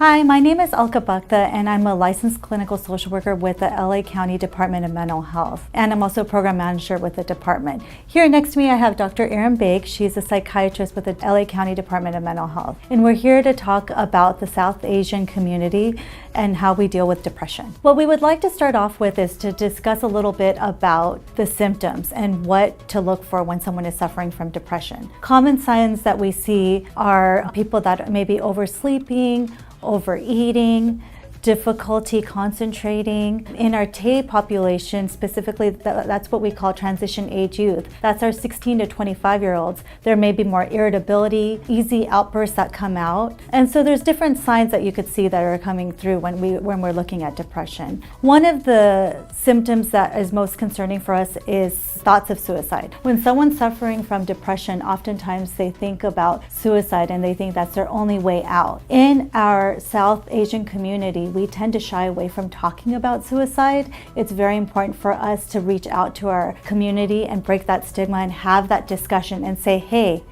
Hi, my name is Alka Bhakta, and I'm a licensed clinical social worker with the LA County Department of Mental Health, and I'm also a program manager with the department. Here next to me I have Dr. Eram Baig. She's a psychiatrist with the LA County Department of Mental Health, and we're here to talk about the South Asian community and how we deal with depression. What we would like to start off with is to discuss a little bit about the symptoms and what to look for when someone is suffering from depression. Common signs that we see are people that may be oversleeping, overeating, difficulty concentrating. In our TAY population, specifically, that's what we call transition age youth. That's our 16 to 25-year-olds. There may be more irritability, easy outbursts that come out. And so there's different signs that you could see that are coming through when we're looking at depression. One of the symptoms that is most concerning for us is thoughts of suicide. When someone's suffering from depression, oftentimes they think about suicide and they think that's their only way out. In our South Asian community, we tend to shy away from talking about suicide. It's very important for us to reach out to our community and break that stigma and have that discussion and say, hey,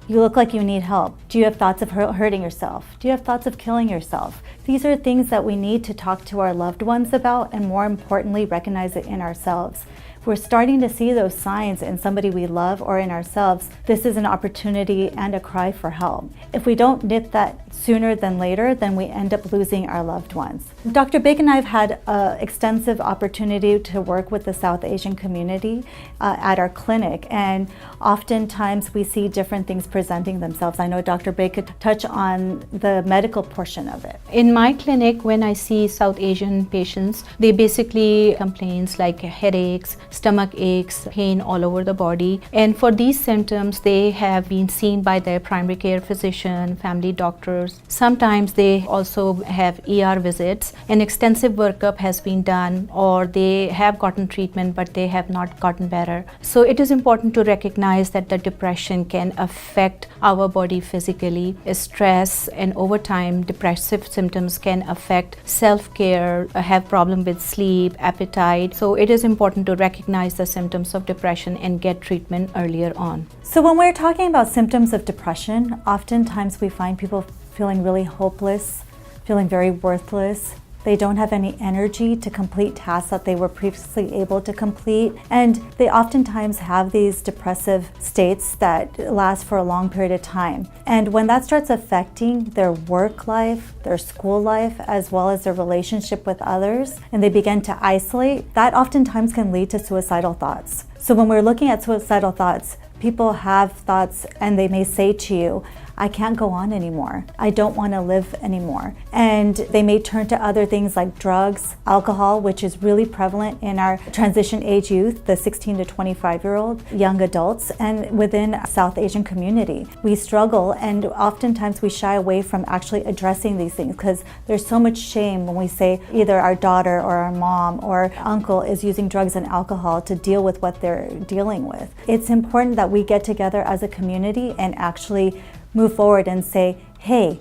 you look like you need help. Do you have thoughts of hurting yourself? Do you have thoughts of killing yourself? These are things that we need to talk to our loved ones about, and more importantly, recognize it in ourselves. If we're starting to see those signs in somebody we love or in ourselves, this is an opportunity and a cry for help. If we don't nip that sooner than later, then we end up losing our loved ones. Dr. Baig and I have had an extensive opportunity to work with the South Asian community at our clinic, and oftentimes we see different things presenting themselves. I know Dr. Baig could touch on the medical portion of it. In my clinic, when I see South Asian patients, they basically complaints like headaches, stomach aches, pain all over the body. And for these symptoms, they have been seen by their primary care physician, family doctors. Sometimes they also have ER visits. An extensive workup has been done, or they have gotten treatment but they have not gotten better. So it is important to recognize that the depression can affect our body physically. Stress and over time, depressive symptoms can affect self-care, have problem with sleep, appetite. So it is important to recognize the symptoms of depression and get treatment earlier on. So when we're talking about symptoms of depression, oftentimes we find people feeling really hopeless, feeling very worthless. They don't have any energy to complete tasks that they were previously able to complete. And they oftentimes have these depressive states that last for a long period of time. And when that starts affecting their work life, their school life, as well as their relationship with others, and they begin to isolate, that oftentimes can lead to suicidal thoughts. So when we're looking at suicidal thoughts, people have thoughts and they may say to you, I can't go on anymore. I don't want to live anymore. And they may turn to other things like drugs, alcohol, which is really prevalent in our transition age youth, the 16 to 25-year-old young adults, and within South Asian community. We struggle, and oftentimes we shy away from actually addressing these things because there's so much shame when we say either our daughter or our mom or uncle is using drugs and alcohol to deal with what they're dealing with. It's important that we get together as a community and actually move forward and say, hey,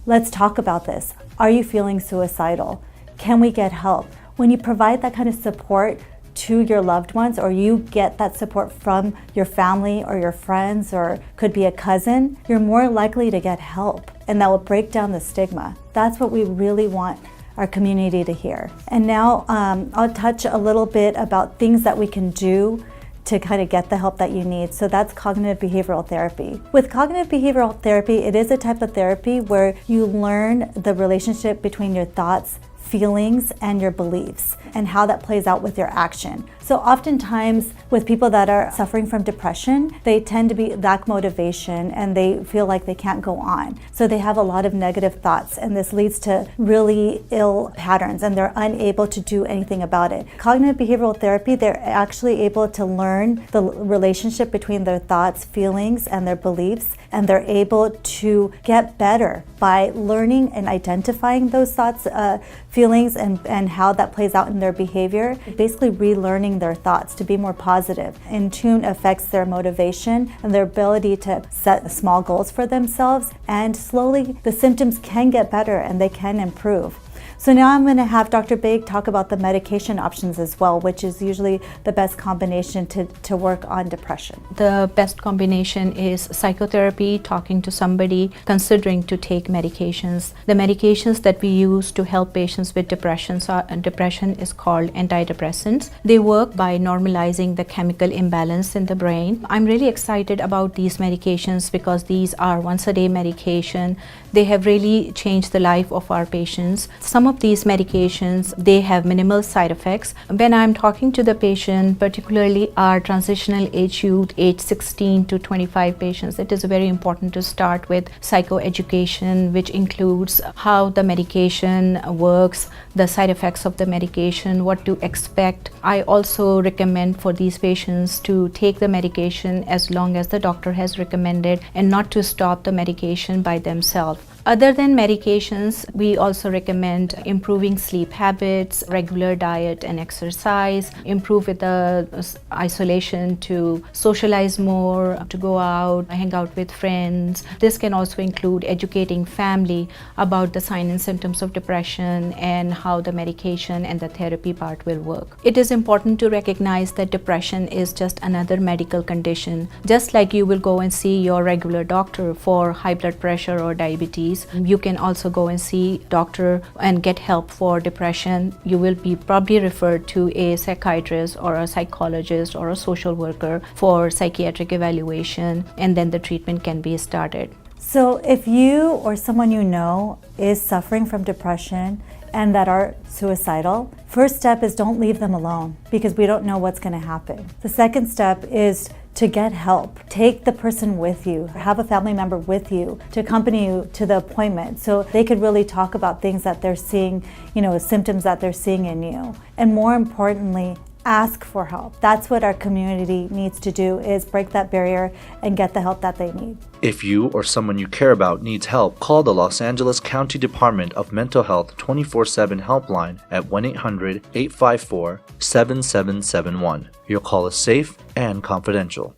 let's talk about this. Are you feeling suicidal? Can we get help? When you provide that kind of support to your loved ones, or you get that support from your family or your friends, or could be a cousin, you're more likely to get help, and that will break down the stigma. That's what we really want our community to hear. And now I'll touch a little bit about things that we can do to kind of get the help that you need. So that's cognitive behavioral therapy. With cognitive behavioral therapy, it is a type of therapy where you learn the relationship between your thoughts, feelings, and your beliefs, and how that plays out with your action. So oftentimes with people that are suffering from depression, they tend to lack motivation and they feel like they can't go on. So they have a lot of negative thoughts, and this leads to really ill patterns, and they're unable to do anything about it. Cognitive behavioral therapy, they're actually able to learn the relationship between their thoughts, feelings, and their beliefs, and they're able to get better by learning and identifying those thoughts, feelings, and how that plays out in their behavior. Basically relearning their thoughts to be more positive. In tune affects their motivation and their ability to set small goals for themselves, and slowly the symptoms can get better and they can improve. So now I'm going to have Dr. Baig talk about the medication options as well, which is usually the best combination to work on depression. The best combination is psychotherapy, talking to somebody, considering to take medications. The medications that we use to help patients with depression is called antidepressants. They work by normalizing the chemical imbalance in the brain. I'm really excited about these medications because these are once-a-day medication. They have really changed the life of our patients. Some of these medications, they have minimal side effects. When I'm talking to the patient, particularly our transitional age youth, age 16 to 25 patients, it is very important to start with psychoeducation, which includes how the medication works, the side effects of the medication, what to expect. I also recommend for these patients to take the medication as long as the doctor has recommended and not to stop the medication by themselves. Other than medications, we also recommend improving sleep habits, regular diet and exercise, improve with the isolation, to socialize more, to go out, hang out with friends. This can also include educating family about the signs and symptoms of depression and how the medication and the therapy part will work. It is important to recognize that depression is just another medical condition. Just like you will go and see your regular doctor for high blood pressure or diabetes, you can also go and see doctor and get help for depression. You will be probably referred to a psychiatrist or a psychologist or a social worker for psychiatric evaluation, and then the treatment can be started. So if you or someone you know is suffering from depression and that are suicidal, first step is don't leave them alone, because we don't know what's going to happen. The second step is to get help. Take the person with you, have a family member with you to accompany you to the appointment so they could really talk about things that they're seeing, symptoms that they're seeing in you. And more importantly, ask for help. That's what our community needs to do, is break that barrier and get the help that they need. If you or someone you care about needs help, call the Los Angeles County Department of Mental Health 24/7 helpline at 1-800-854-7771. Your call is safe and confidential.